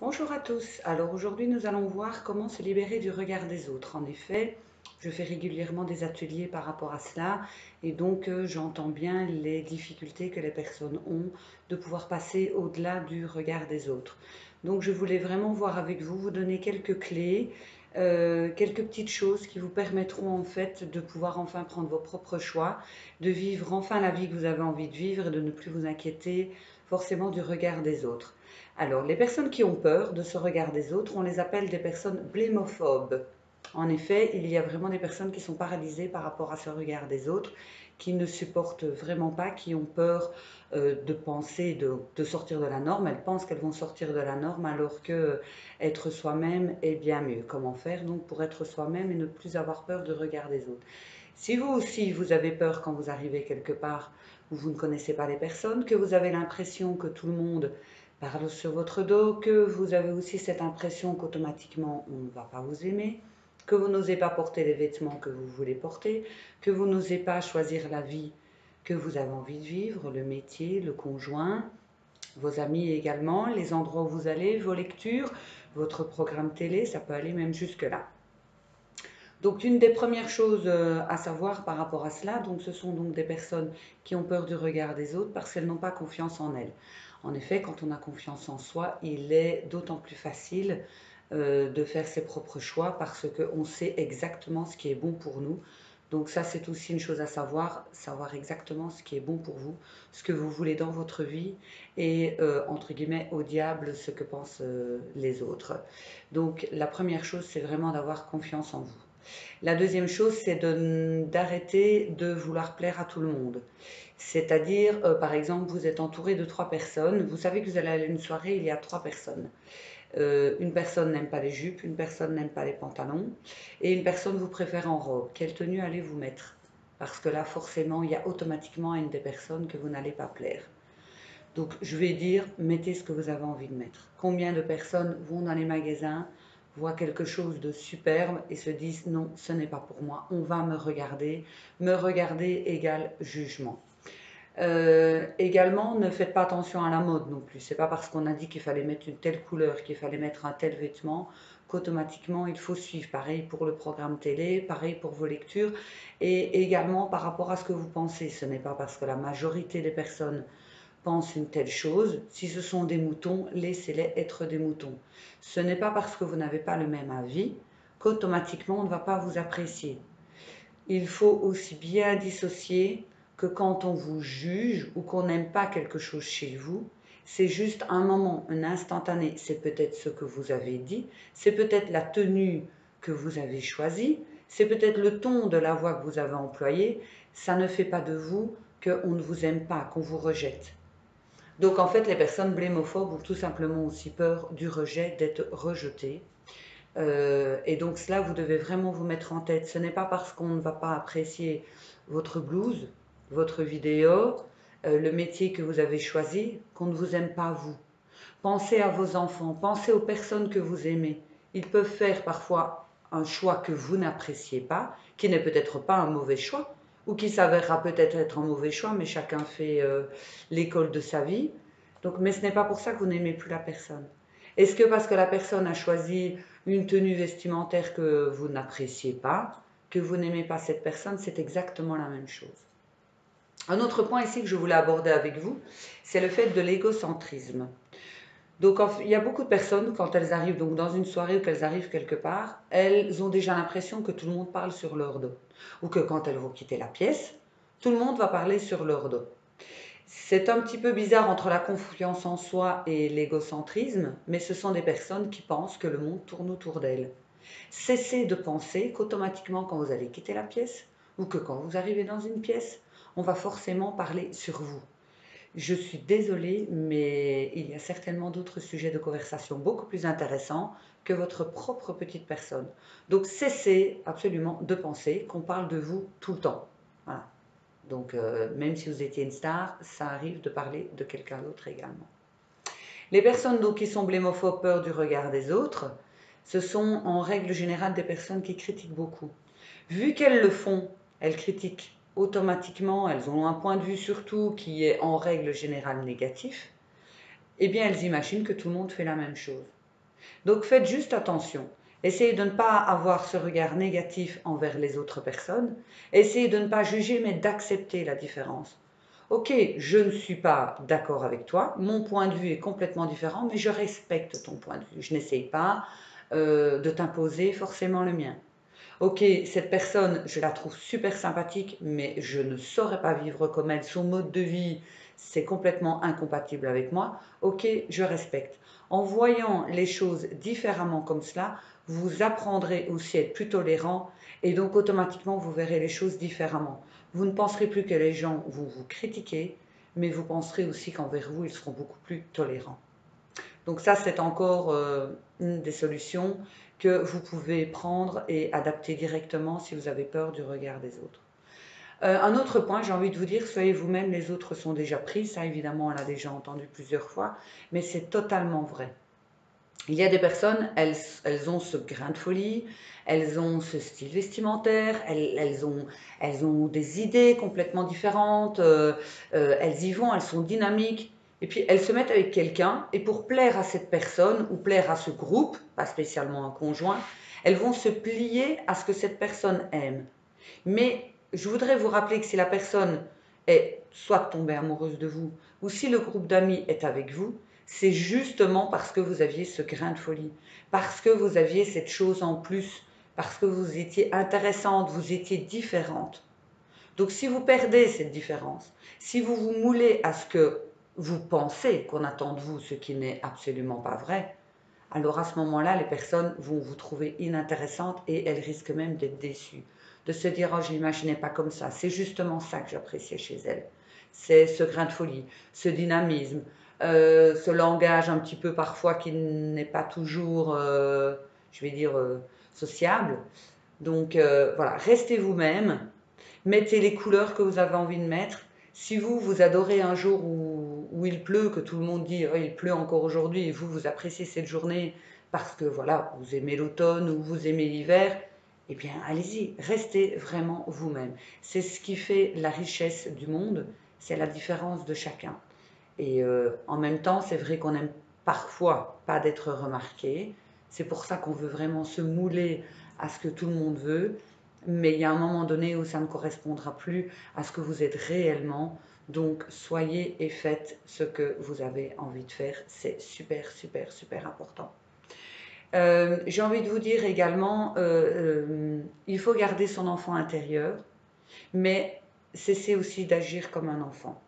Bonjour à tous. Alors aujourd'hui, nous allons voir comment se libérer du regard des autres. En effet, je fais régulièrement des ateliers par rapport à cela et donc j'entends bien les difficultés que les personnes ont de pouvoir passer au-delà du regard des autres. Donc je voulais vraiment voir avec vous, vous donner quelques clés, quelques petites choses qui vous permettront en fait de pouvoir enfin prendre vos propres choix, de vivre enfin la vie que vous avez envie de vivre et de ne plus vous inquiéter forcément du regard des autres. Alors, les personnes qui ont peur de ce regard des autres, on les appelle des personnes blémophobes. En effet, il y a vraiment des personnes qui sont paralysées par rapport à ce regard des autres, qui ne supportent vraiment pas, qui ont peur de penser, de sortir de la norme. Elles pensent qu'elles vont sortir de la norme alors que être soi-même est bien mieux. Comment faire donc pour être soi-même et ne plus avoir peur du regard des autres? Si vous aussi, vous avez peur quand vous arrivez quelque part où vous ne connaissez pas les personnes, que vous avez l'impression que tout le monde parle sur votre dos, que vous avez aussi cette impression qu'automatiquement on ne va pas vous aimer, que vous n'osez pas porter les vêtements que vous voulez porter, que vous n'osez pas choisir la vie que vous avez envie de vivre, le métier, le conjoint, vos amis également, les endroits où vous allez, vos lectures, votre programme télé, ça peut aller même jusque-là. Donc une des premières choses à savoir par rapport à cela, donc ce sont donc des personnes qui ont peur du regard des autres parce qu'elles n'ont pas confiance en elles. En effet, quand on a confiance en soi, il est d'autant plus facile de faire ses propres choix parce qu'on sait exactement ce qui est bon pour nous. Donc ça, c'est aussi une chose à savoir, savoir exactement ce qui est bon pour vous, ce que vous voulez dans votre vie et, entre guillemets, au diable ce que pensent les autres. Donc la première chose, c'est vraiment d'avoir confiance en vous. La deuxième chose, c'est d'arrêter de vouloir plaire à tout le monde. C'est-à-dire, par exemple, vous êtes entouré de 3 personnes, vous savez que vous allez aller à une soirée, il y a 3 personnes. Une personne n'aime pas les jupes, une personne n'aime pas les pantalons, et une personne vous préfère en robe. Quelle tenue allez-vous mettre? Parce que là, forcément, il y a automatiquement une des personnes que vous n'allez pas plaire. Donc, je vais dire, mettez ce que vous avez envie de mettre. Combien de personnes vont dans les magasins, voient quelque chose de superbe et se disent non, ce n'est pas pour moi, on va me regarder. Me regarder égale jugement. Également, ne faites pas attention à la mode non plus. C'est pas parce qu'on a dit qu'il fallait mettre une telle couleur, qu'il fallait mettre un tel vêtement, qu'automatiquement il faut suivre. Pareil pour le programme télé, pareil pour vos lectures, et également par rapport à ce que vous pensez. Ce n'est pas parce que la majorité des personnes pensent une telle chose. Si ce sont des moutons, laissez-les être des moutons. Ce n'est pas parce que vous n'avez pas le même avis qu'automatiquement on ne va pas vous apprécier. Il faut aussi bien dissocier que quand on vous juge ou qu'on n'aime pas quelque chose chez vous, c'est juste un moment, un instantané. C'est peut-être ce que vous avez dit, c'est peut-être la tenue que vous avez choisie, c'est peut-être le ton de la voix que vous avez employé. Ça ne fait pas de vous qu'on ne vous aime pas, qu'on vous rejette. Donc en fait, les personnes blémophobes ont tout simplement aussi peur du rejet, d'être rejetées. Et donc cela, vous devez vraiment vous mettre en tête. Ce n'est pas parce qu'on ne va pas apprécier votre blouse, votre vidéo, le métier que vous avez choisi, qu'on ne vous aime pas vous. Pensez à vos enfants, pensez aux personnes que vous aimez. Ils peuvent faire parfois un choix que vous n'appréciez pas, qui n'est peut-être pas un mauvais choix, ou qui s'avérera peut-être être un mauvais choix, mais chacun fait l'école de sa vie. Donc, mais ce n'est pas pour ça que vous n'aimez plus la personne. Est-ce que parce que la personne a choisi une tenue vestimentaire que vous n'appréciez pas, que vous n'aimez pas cette personne, c'est exactement la même chose. Un autre point ici que je voulais aborder avec vous, c'est le fait de l'égocentrisme. Donc, il y a beaucoup de personnes, quand elles arrivent donc dans une soirée ou qu'elles arrivent quelque part, elles ont déjà l'impression que tout le monde parle sur leur dos. Ou que quand elles vont quitter la pièce, tout le monde va parler sur leur dos. C'est un petit peu bizarre entre la confiance en soi et l'égocentrisme, mais ce sont des personnes qui pensent que le monde tourne autour d'elles. Cessez de penser qu'automatiquement, quand vous allez quitter la pièce, ou que quand vous arrivez dans une pièce, on va forcément parler sur vous. Je suis désolée, mais il y a certainement d'autres sujets de conversation beaucoup plus intéressants que votre propre petite personne. Donc cessez absolument de penser qu'on parle de vous tout le temps. Voilà. Donc même si vous étiez une star, ça arrive de parler de quelqu'un d'autre également. Les personnes donc qui sont blémophobes, peur du regard des autres, ce sont en règle générale des personnes qui critiquent beaucoup. Vu qu'elles le font, elles critiquent automatiquement, elles ont un point de vue surtout qui est en règle générale négatif, eh bien elles imaginent que tout le monde fait la même chose. Donc faites juste attention. Essayez de ne pas avoir ce regard négatif envers les autres personnes. Essayez de ne pas juger, mais d'accepter la différence. Ok, je ne suis pas d'accord avec toi, mon point de vue est complètement différent, mais je respecte ton point de vue. Je n'essaye pas de t'imposer forcément le mien. Ok, cette personne, je la trouve super sympathique, mais je ne saurais pas vivre comme elle. Son mode de vie, c'est complètement incompatible avec moi. Ok, je respecte. En voyant les choses différemment comme cela, vous apprendrez aussi à être plus tolérant et donc automatiquement vous verrez les choses différemment. Vous ne penserez plus que les gens vont vous critiquer, mais vous penserez aussi qu'envers vous, ils seront beaucoup plus tolérants. Donc ça, c'est encore une des solutions que vous pouvez prendre et adapter directement si vous avez peur du regard des autres. Un autre point, j'ai envie de vous dire, soyez vous-même, les autres sont déjà pris. Ça, évidemment, on l'a déjà entendu plusieurs fois, mais c'est totalement vrai. Il y a des personnes, elles ont ce grain de folie, elles ont ce style vestimentaire, elles ont des idées complètement différentes, elles y vont, elles sont dynamiques. Et puis elles se mettent avec quelqu'un, et pour plaire à cette personne ou plaire à ce groupe, pas spécialement un conjoint, elles vont se plier à ce que cette personne aime. Mais je voudrais vous rappeler que si la personne est soit tombée amoureuse de vous, ou si le groupe d'amis est avec vous, c'est justement parce que vous aviez ce grain de folie, parce que vous aviez cette chose en plus, parce que vous étiez intéressante, vous étiez différente. Donc si vous perdez cette différence, si vous vous moulez à ce que vous pensez qu'on attend de vous, ce qui n'est absolument pas vrai, alors à ce moment-là, les personnes vont vous trouver inintéressante et elles risquent même d'être déçues, de se dire, oh, je l'imaginais pas comme ça. C'est justement ça que j'appréciais chez elle. C'est ce grain de folie, ce dynamisme, ce langage un petit peu parfois qui n'est pas toujours, je vais dire, sociable. Donc voilà, restez vous-même, mettez les couleurs que vous avez envie de mettre. Si vous, vous adorez un jour où il pleut, que tout le monde dit oh, il pleut encore aujourd'hui, et vous, vous appréciez cette journée parce que voilà, vous aimez l'automne ou vous aimez l'hiver, eh bien allez-y, restez vraiment vous-même. C'est ce qui fait la richesse du monde, c'est la différence de chacun. Et en même temps, c'est vrai qu'on aime parfois pas d'être remarqué. C'est pour ça qu'on veut vraiment se mouler à ce que tout le monde veut. Mais il y a un moment donné où ça ne correspondra plus à ce que vous êtes réellement. Donc, soyez et faites ce que vous avez envie de faire. C'est super, super, super important. J'ai envie de vous dire également, il faut garder son enfant intérieur, mais cesser aussi d'agir comme un enfant.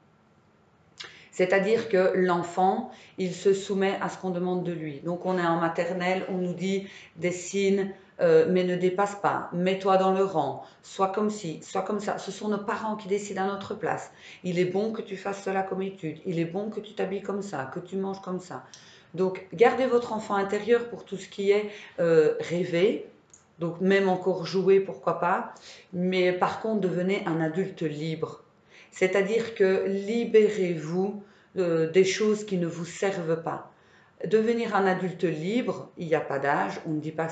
C'est-à-dire que l'enfant, il se soumet à ce qu'on demande de lui. Donc on est en maternelle, on nous dit dessine, mais ne dépasse pas, mets-toi dans le rang, sois comme ci, sois comme ça. Ce sont nos parents qui décident à notre place. Il est bon que tu fasses cela comme étude, il est bon que tu t'habilles comme ça, que tu manges comme ça. Donc gardez votre enfant intérieur pour tout ce qui est rêver, donc même encore jouer, pourquoi pas, mais par contre devenez un adulte libre. C'est-à-dire que libérez-vous des choses qui ne vous servent pas. Devenir un adulte libre, il n'y a pas d'âge, on ne dit pas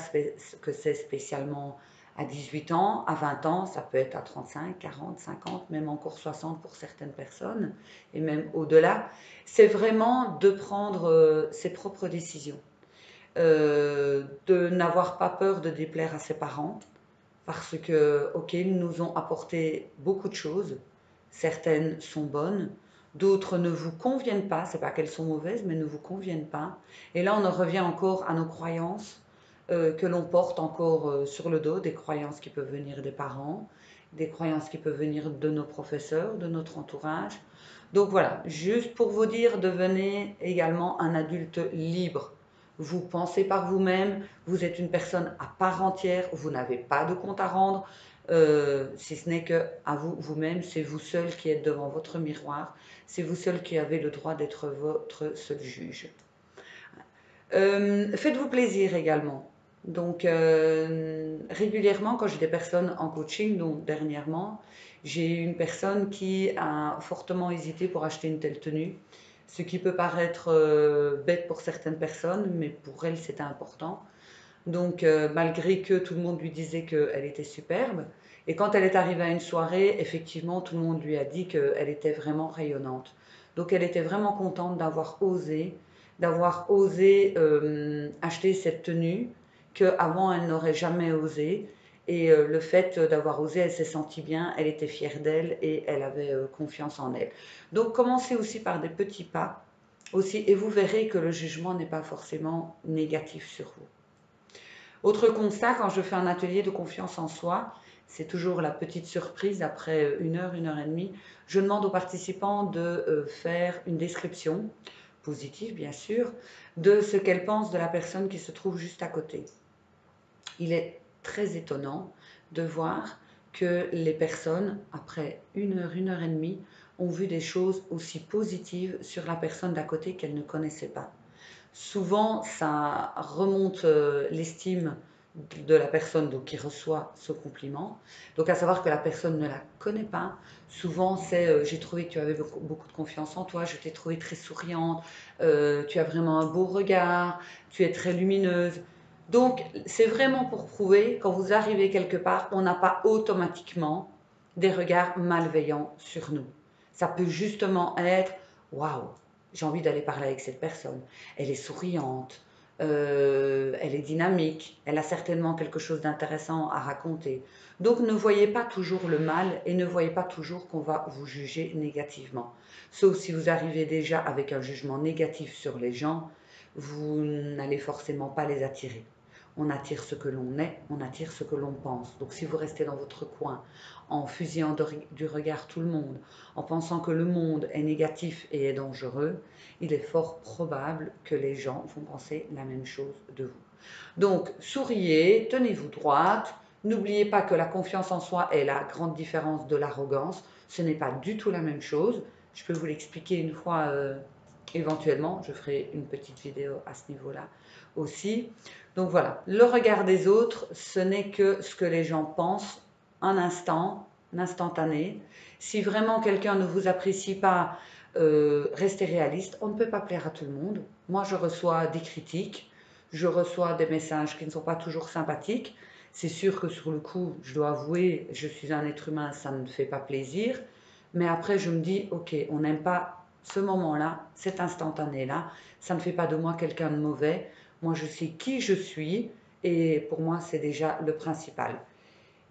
que c'est spécialement à 18 ans, à 20 ans, ça peut être à 35, 40, 50, même encore 60 pour certaines personnes, et même au-delà. C'est vraiment de prendre ses propres décisions, de n'avoir pas peur de déplaire à ses parents, parce que, ok, ils nous ont apporté beaucoup de choses, certaines sont bonnes, d'autres ne vous conviennent pas, c'est pas qu'elles sont mauvaises, mais ne vous conviennent pas. Et là, on en revient encore à nos croyances que l'on porte encore sur le dos, des croyances qui peuvent venir des parents, des croyances qui peuvent venir de nos professeurs, de notre entourage. Donc voilà, juste pour vous dire, devenez également un adulte libre. Vous pensez par vous-même, vous êtes une personne à part entière, vous n'avez pas de compte à rendre, si ce n'est que à vous, vous-même, c'est vous seul qui êtes devant votre miroir, c'est vous seul qui avez le droit d'être votre seul juge. Faites-vous plaisir également. Donc, régulièrement, quand j'ai des personnes en coaching, donc dernièrement, j'ai eu une personne qui a fortement hésité pour acheter une telle tenue, ce qui peut paraître bête pour certaines personnes, mais pour elle, c'était important. Donc, malgré que tout le monde lui disait qu'elle était superbe, et quand elle est arrivée à une soirée, effectivement, tout le monde lui a dit qu'elle était vraiment rayonnante. Donc, elle était vraiment contente d'avoir osé, d'avoir osé acheter cette tenue qu'avant elle n'aurait jamais osé. Et le fait d'avoir osé, elle s'est sentie bien, elle était fière d'elle et elle avait confiance en elle. Donc commencez aussi par des petits pas aussi, et vous verrez que le jugement n'est pas forcément négatif sur vous. Autre constat, quand je fais un atelier de confiance en soi, c'est toujours la petite surprise après 1 heure et demie, je demande aux participants de faire une description, positive bien sûr, de ce qu'elles pensent de la personne qui se trouve juste à côté. Il est très étonnant de voir que les personnes, après 1 heure et demie, ont vu des choses aussi positives sur la personne d'à côté qu'elles ne connaissaient pas. Souvent, ça remonte l'estime de la personne donc, qui reçoit ce compliment. Donc, à savoir que la personne ne la connaît pas. Souvent, c'est j'ai trouvé que tu avais beaucoup de confiance en toi, je t'ai trouvé très souriante, tu as vraiment un beau regard, tu es très lumineuse. Donc, c'est vraiment pour prouver, quand vous arrivez quelque part, on n'a pas automatiquement des regards malveillants sur nous. Ça peut justement être waouh, j'ai envie d'aller parler avec cette personne. Elle est souriante, elle est dynamique, elle a certainement quelque chose d'intéressant à raconter. Donc ne voyez pas toujours le mal et ne voyez pas toujours qu'on va vous juger négativement. Sauf si vous arrivez déjà avec un jugement négatif sur les gens, vous n'allez forcément pas les attirer. On attire ce que l'on est, on attire ce que l'on pense. Donc si vous restez dans votre coin, en fusillant du regard tout le monde, en pensant que le monde est négatif et est dangereux, il est fort probable que les gens vont penser la même chose de vous. Donc souriez, tenez-vous droite, n'oubliez pas que la confiance en soi est la grande différence de l'arrogance. Ce n'est pas du tout la même chose. Je peux vous l'expliquer une fois éventuellement, je ferai une petite vidéo à ce niveau-là aussi. Donc voilà, le regard des autres, ce n'est que ce que les gens pensent un instant, un instantané. Si vraiment quelqu'un ne vous apprécie pas, restez réaliste. On ne peut pas plaire à tout le monde. Moi, je reçois des critiques, je reçois des messages qui ne sont pas toujours sympathiques. C'est sûr que sur le coup, je dois avouer, je suis un être humain, ça ne me fait pas plaisir. Mais après, je me dis, ok, on n'aime pas ce moment-là, cet instantané-là. Ça ne fait pas de moi quelqu'un de mauvais. Moi, je sais qui je suis et pour moi, c'est déjà le principal.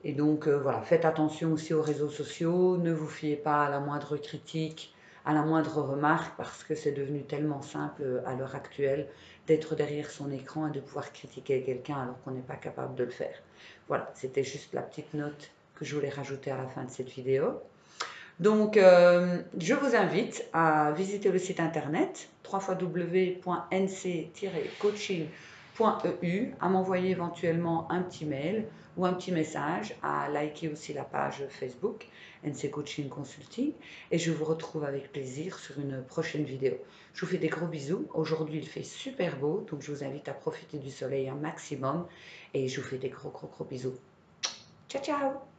Et donc, voilà, faites attention aussi aux réseaux sociaux. Ne vous fiez pas à la moindre critique, à la moindre remarque, parce que c'est devenu tellement simple à l'heure actuelle d'être derrière son écran et de pouvoir critiquer quelqu'un alors qu'on n'est pas capable de le faire. Voilà, c'était juste la petite note que je voulais rajouter à la fin de cette vidéo. Donc, je vous invite à visiter le site internet www.nc-coaching.eu, à m'envoyer éventuellement un petit mail ou un petit message, à liker aussi la page Facebook NC Coaching Consulting, et je vous retrouve avec plaisir sur une prochaine vidéo. Je vous fais des gros bisous. Aujourd'hui, il fait super beau, donc je vous invite à profiter du soleil un maximum et je vous fais des gros bisous. Ciao, ciao!